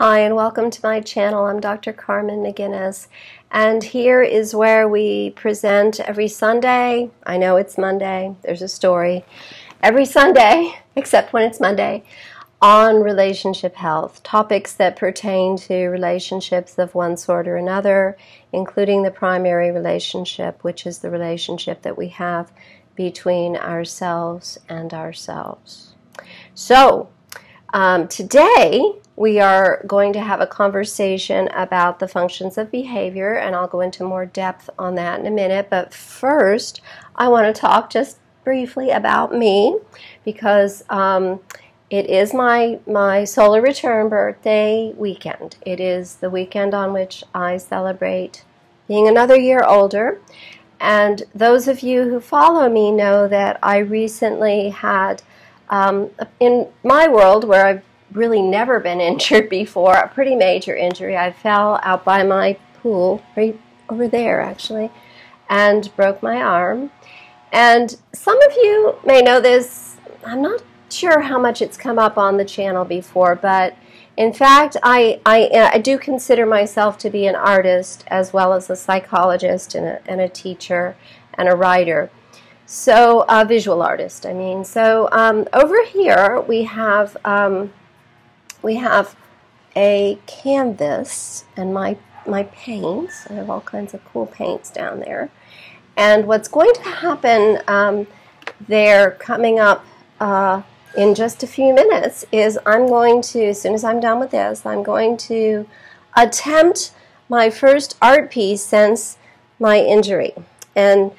Hi and welcome to my channel. I'm Dr. Carmen McGuinness, and here is where we present every Sunday. I know it's Monday, there's a story. Every Sunday, except when it's Monday, on relationship health, topics that pertain to relationships of one sort or another, including the primary relationship, which is the relationship that we have between ourselves and ourselves. So, today we are going to have a conversation about the functions of behavior, and I'll go into more depth on that in a minute. But first, I want to talk just briefly about me, because it is my solar return birthday weekend. It is the weekend on which I celebrate being another year older. And those of you who follow me know that I recently had, in my world where I've really never been injured before, a pretty major injury. I fell out by my pool, right over there actually, and broke my arm. And some of you may know this. I'm not sure how much it's come up on the channel before, but in fact I do consider myself to be an artist as well as a psychologist and a teacher and a writer. So a visual artist, I mean. So over here we have a canvas and my paints. I have all kinds of cool paints down there. And what's going to happen there coming up in just a few minutes is I'm going to, as soon as I'm done with this, I'm going to attempt my first art piece since my injury. And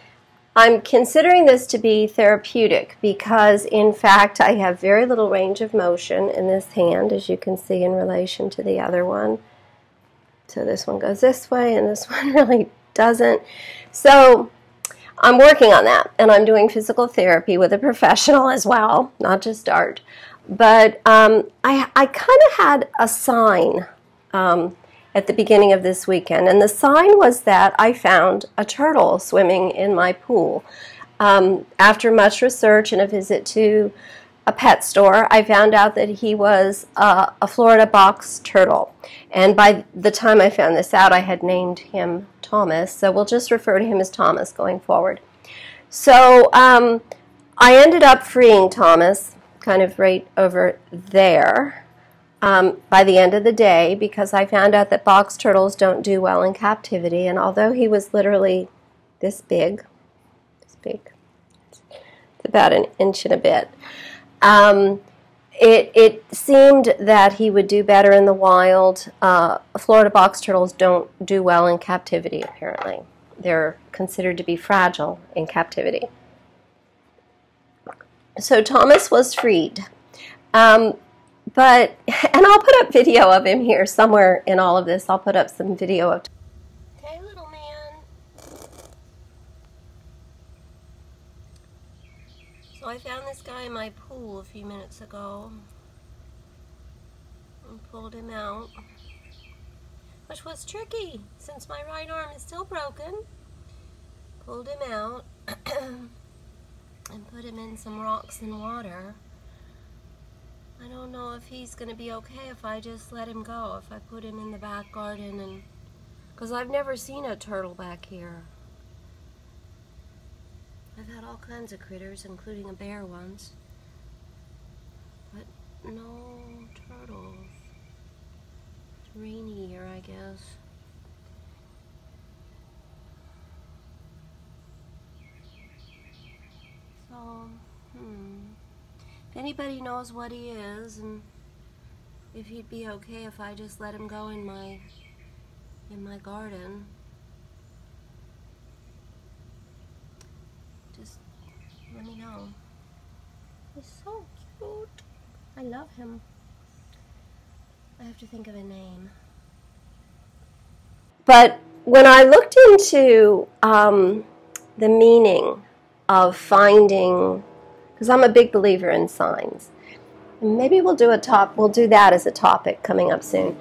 I'm considering this to be therapeutic because, in fact, I have very little range of motion in this hand, as you can see, in relation to the other one. So this one goes this way, and this one really doesn't. So I'm working on that, and I'm doing physical therapy with a professional as well, not just art. But I kind of had a sign at the beginning of this weekend, and the sign was that I found a turtle swimming in my pool. After much research and a visit to a pet store, I found out that he was a Florida box turtle. And by the time I found this out, I had named him Thomas, so we'll just refer to him as Thomas going forward. So I ended up freeing Thomas, kind of right over there, by the end of the day, because I found out that box turtles don't do well in captivity. And although he was literally this big, it's about an inch and a bit, it seemed that he would do better in the wild. Florida box turtles don't do well in captivity, apparently. They're considered to be fragile in captivity. So Thomas was freed. And I'll put up video of him here somewhere in all of this. I'll put up some video of. Hey, little man. So I found this guy in my pool a few minutes ago and pulled him out, which was tricky since my right arm is still broken. Pulled him out and put him in some rocks and water. I don't know if he's going to be okay if I just let him go, if I put him in the back garden, and because I've never seen a turtle back here. I've had all kinds of critters, including a bear once, but no turtles. It's rainy here, I guess. So, if anybody knows what he is, and if he'd be okay if I just let him go in my garden, just let me know. He's so cute. I love him. I have to think of a name. But when I looked into the meaning of finding, because I'm a big believer in signs. Maybe we'll do that as a topic coming up soon.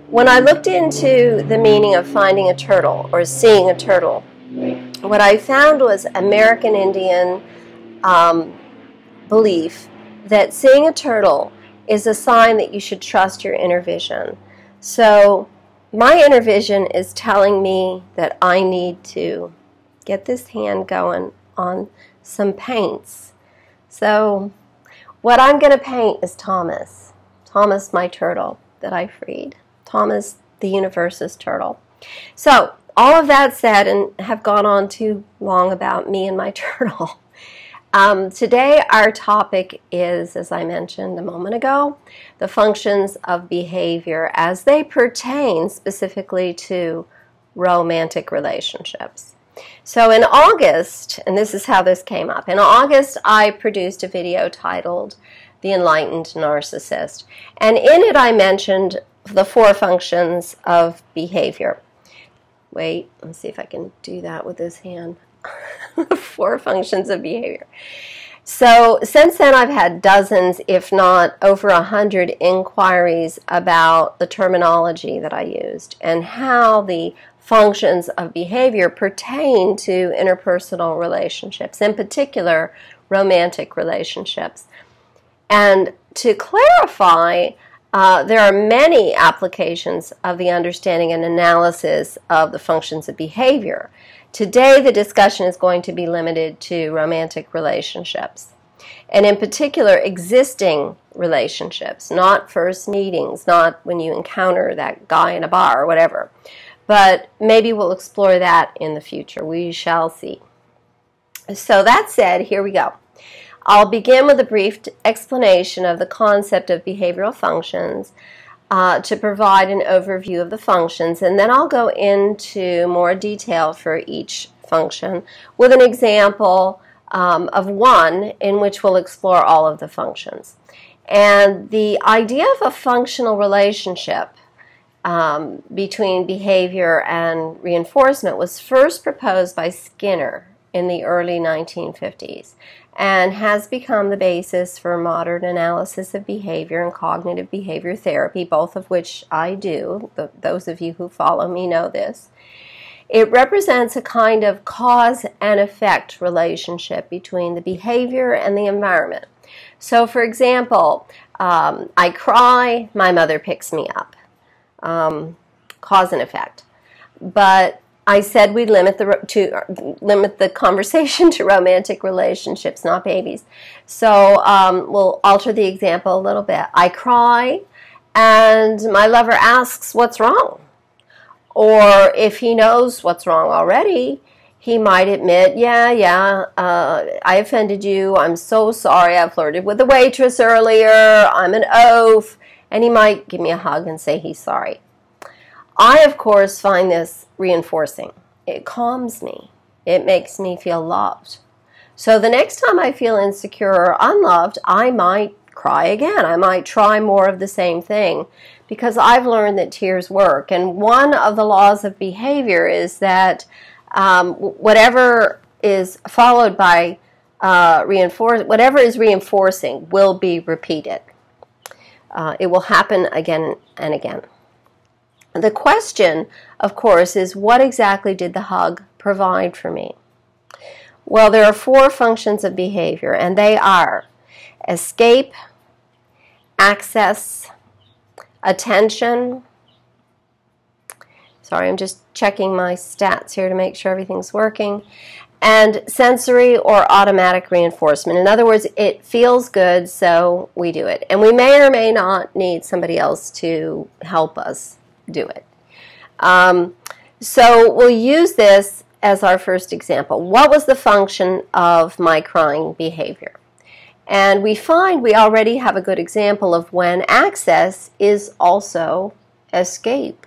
When I looked into the meaning of finding a turtle or seeing a turtle, what I found was American Indian belief that seeing a turtle is a sign that you should trust your inner vision. So my inner vision is telling me that I need to get this hand going on some paints. So what I'm going to paint is Thomas. Thomas, my turtle that I freed. Thomas, the universe's turtle. So all of that said, and have gone on too long about me and my turtle. Today our topic is, as I mentioned a moment ago, the functions of behavior as they pertain specifically to romantic relationships. So in August, and this is how this came up, in August I produced a video titled The Enlightened Narcissist, and in it I mentioned the 4 functions of behavior. Wait, let's see if I can do that with this hand. 4 functions of behavior. So since then I've had dozens, if not over 100 inquiries about the terminology that I used and how the functions of behavior pertain to interpersonal relationships, in particular romantic relationships. And to clarify, there are many applications of the understanding and analysis of the functions of behavior. Today, the discussion is going to be limited to romantic relationships, and in particular, existing relationships, not first meetings, not when you encounter that guy in a bar or whatever. But maybe we'll explore that in the future. We shall see. So that said, here we go. I'll begin with a brief explanation of the concept of behavioral functions to provide an overview of the functions, and then I'll go into more detail for each function with an example of one in which we'll explore all of the functions. And the idea of a functional relationship between behavior and reinforcement was first proposed by Skinner in the early 1950s and has become the basis for modern analysis of behavior and cognitive behavior therapy, both of which I do. Those of you who follow me know this. It represents a kind of cause and effect relationship between the behavior and the environment. So, for example, I cry, my mother picks me up. Cause and effect. But I said we'd limit the conversation to romantic relationships, not babies. So we'll alter the example a little bit. I cry, and my lover asks, "What's wrong?" Or if he knows what's wrong already, he might admit, "Yeah, I offended you. I'm so sorry. I flirted with the waitress earlier. I'm an oaf." And he might give me a hug and say he's sorry. I, of course, find this reinforcing. It calms me. It makes me feel loved. So the next time I feel insecure or unloved, I might cry again. I might try more of the same thing because I've learned that tears work. And one of the laws of behavior is that whatever is followed by whatever is reinforcing will be repeated. It will happen again and again. The question, of course, is what exactly did the hug provide for me? Well, there are 4 functions of behavior, and they are escape, access, attention. Sorry, I'm just checking my stats here to make sure everything's working. And sensory or automatic reinforcement. In other words, it feels good, so we do it. And we may or may not need somebody else to help us do it. So we'll use this as our first example. What was the function of my crying behavior? And we find we already have a good example of when access is also escape,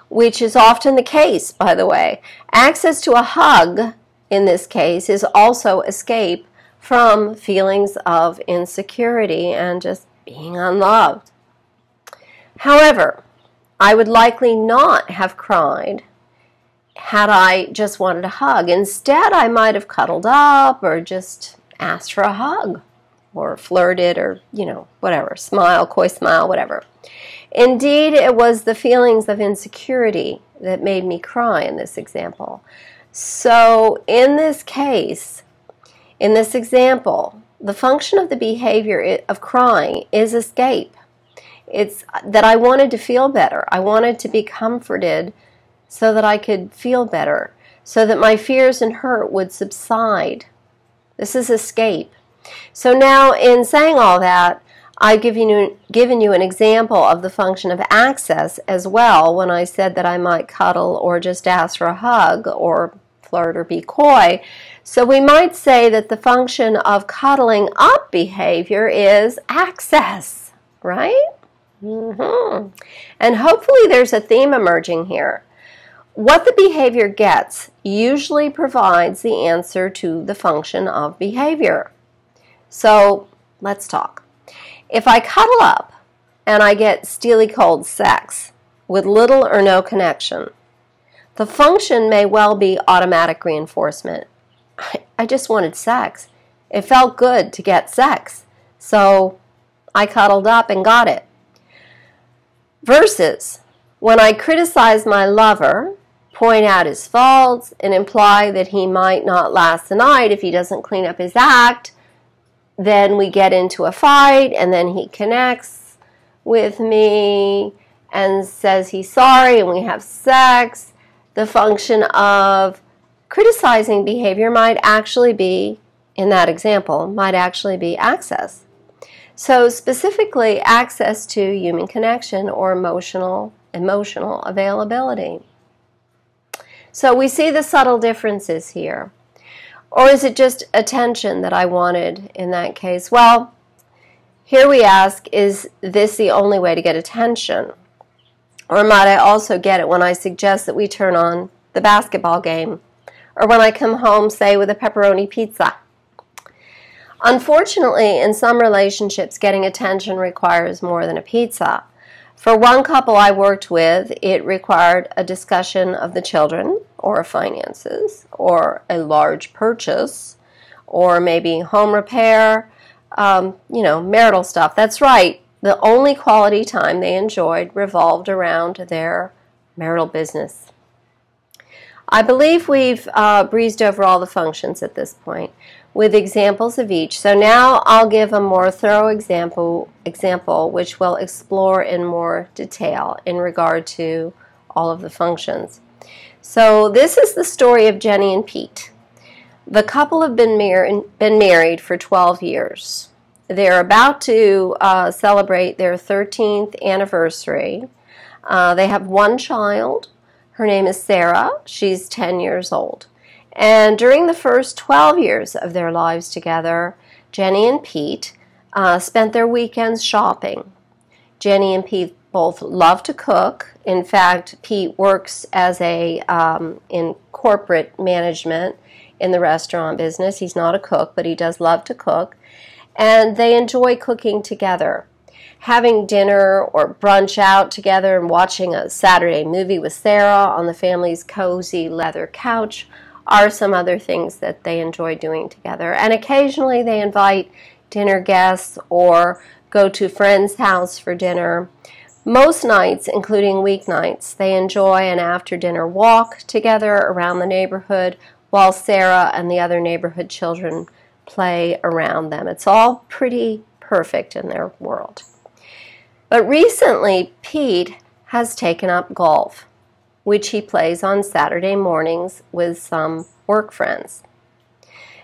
which is often the case, by the way. Access to a hug, in this case, is also escape from feelings of insecurity and just being unloved. However, I would likely not have cried had I just wanted a hug. Instead, I might have cuddled up or just asked for a hug or flirted or, whatever, smile, coy smile, whatever. Indeed, it was the feelings of insecurity that made me cry in this example. So in this case, in this example, the function of the behavior of crying is escape. It's that I wanted to feel better. I wanted to be comforted so that I could feel better, so that my fears and hurt would subside. This is escape. So now, in saying all that, I've given you an example of the function of access as well when I said that I might cuddle or just ask for a hug or flirt or be coy. So we might say that the function of cuddling up behavior is access, right? And hopefully there's a theme emerging here. What the behavior gets usually provides the answer to the function of behavior. So let's talk. If I cuddle up and I get steely cold sex with little or no connection, the function may well be automatic reinforcement. I just wanted sex. It felt good to get sex, so I cuddled up and got it. Versus when I criticize my lover, point out his faults, and imply that he might not last the night if he doesn't clean up his act, then we get into a fight, and then he connects with me and says he's sorry, and we have sex. The function of criticizing behavior might actually be, in that example, might actually be access. So specifically, access to human connection or emotional availability. So we see the subtle differences here. Or is it just attention that I wanted in that case? Well, here we ask, is this the only way to get attention? Or might I also get it when I suggest that we turn on the basketball game? Or when I come home, say, with a pepperoni pizza? Unfortunately, in some relationships, getting attention requires more than a pizza. For one couple I worked with, it required a discussion of the children, or finances, or a large purchase, or maybe home repair, marital stuff. That's right. The only quality time they enjoyed revolved around their marital business. I believe we've breezed over all the functions at this point with examples of each. So now I'll give a more thorough example which will explore in more detail in regard to all of the functions. So this is the story of Jenny and Pete. The couple have been married for 12 years. They're about to celebrate their 13th anniversary. They have one child. Her name is Sarah. She's 10 years old. And during the first 12 years of their lives together, Jenny and Pete spent their weekends shopping. Jenny and Pete both love to cook. In fact, Pete works as in corporate management in the restaurant business. He's not a cook, but he does love to cook. And they enjoy cooking together. Having dinner or brunch out together and watching a Saturday movie with Sarah on the family's cozy leather couch are some other things that they enjoy doing together. And occasionally they invite dinner guests or go to a friend's house for dinner. Most nights, including weeknights, they enjoy an after-dinner walk together around the neighborhood while Sarah and the other neighborhood children play around them. It's all pretty perfect in their world. But recently, Pete has taken up golf, which he plays on Saturday mornings with some work friends.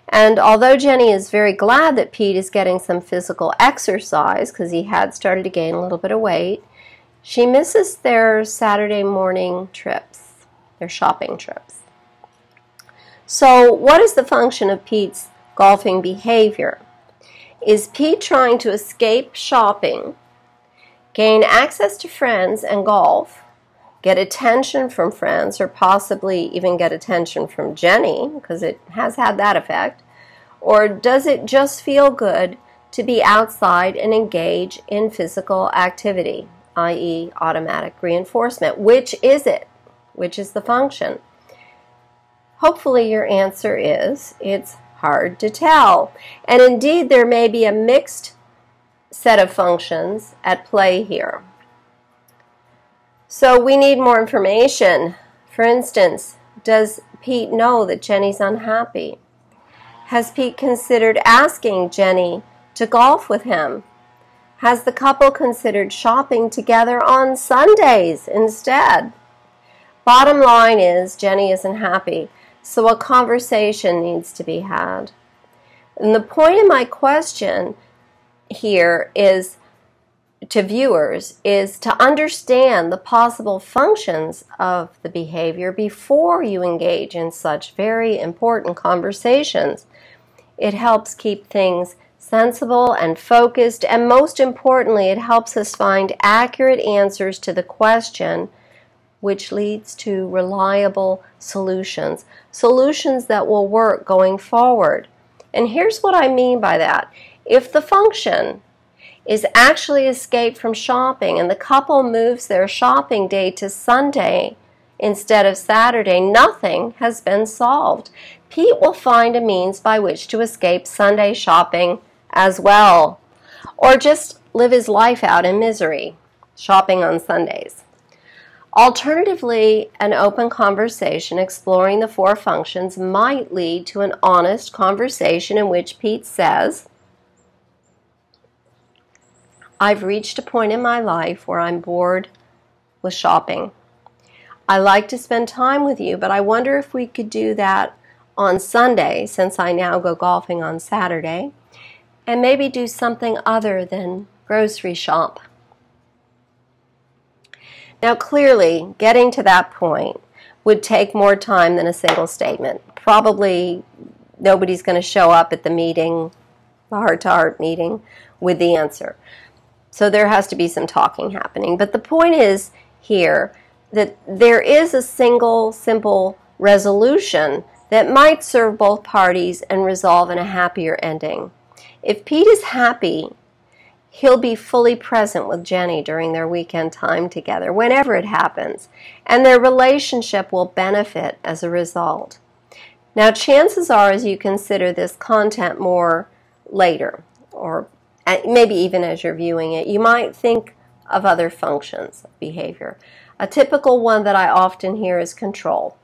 And although Jenny is very glad that Pete is getting some physical exercise because he had started to gain a little bit of weight, she misses their Saturday morning trips, their shopping trips. So what is the function of Pete's golfing behavior? Is Pete trying to escape shopping, gain access to friends and golf, get attention from friends, or possibly even get attention from Jenny, because it has had that effect? Or does it just feel good to be outside and engage in physical activity, i.e. automatic reinforcement? Which is it? Which is the function? Hopefully your answer is, it's hard to tell. And indeed, there may be a mixed set of functions at play here. So we need more information. For instance, does Pete know that Jenny's unhappy? Has Pete considered asking Jenny to golf with him? Has the couple considered shopping together on Sundays instead? Bottom line is Jenny isn't happy, so a conversation needs to be had. And the point of my question here is to viewers is to understand the possible functions of the behavior before you engage in such very important conversations. It helps keep things sensible and focused, and most importantly, it helps us find accurate answers to the question, which leads to reliable solutions, solutions that will work going forward. And here's what I mean by that. If the function is actually escape from shopping and the couple moves their shopping day to Sunday instead of Saturday, nothing has been solved. Pete will find a means by which to escape Sunday shopping as well, or just live his life out in misery, shopping on Sundays. Alternatively, an open conversation exploring the 4 functions might lead to an honest conversation in which Pete says, I've reached a point in my life where I'm bored with shopping. I like to spend time with you, but I wonder if we could do that on Sunday, since I now go golfing on Saturday, and maybe do something other than grocery shop. Now, clearly, getting to that point would take more time than a single statement. Probably nobody's going to show up at the meeting, the heart-to-heart meeting, with the answer. So there has to be some talking happening. But the point is here that there is a single, simple resolution that might serve both parties and resolve in a happier ending. If Pete is happy, he'll be fully present with Jenny during their weekend time together, whenever it happens, and their relationship will benefit as a result. Now, chances are, as you consider this content more later, or maybe even as you're viewing it, you might think of other functions of behavior. A typical one that I often hear is control.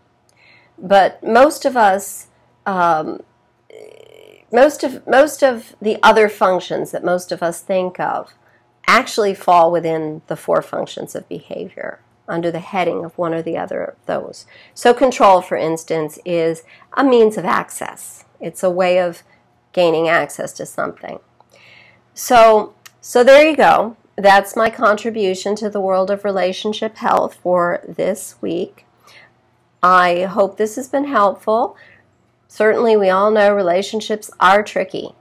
But most of us, most of the other functions that most of us think of actually fall within the 4 functions of behavior under the heading of one or the other of those. So control, for instance, is a means of access. It's a way of gaining access to something. So there you go. That's my contribution to the world of relationship health for this week. I hope this has been helpful. Certainly, we all know relationships are tricky,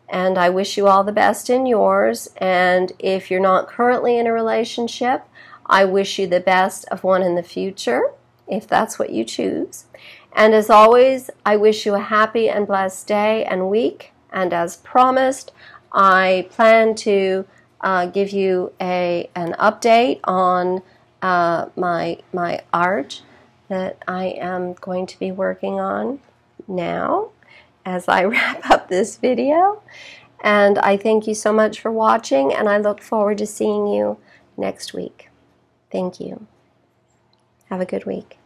and I wish you all the best in yours. And if you're not currently in a relationship, I wish you the best of one in the future, if that's what you choose. And as always, I wish you a happy and blessed day and week. And as promised, I plan to give you an update on my art that I am going to be working on now as I wrap up this video. And I thank you so much for watching, and I look forward to seeing you next week. Thank you. Have a good week.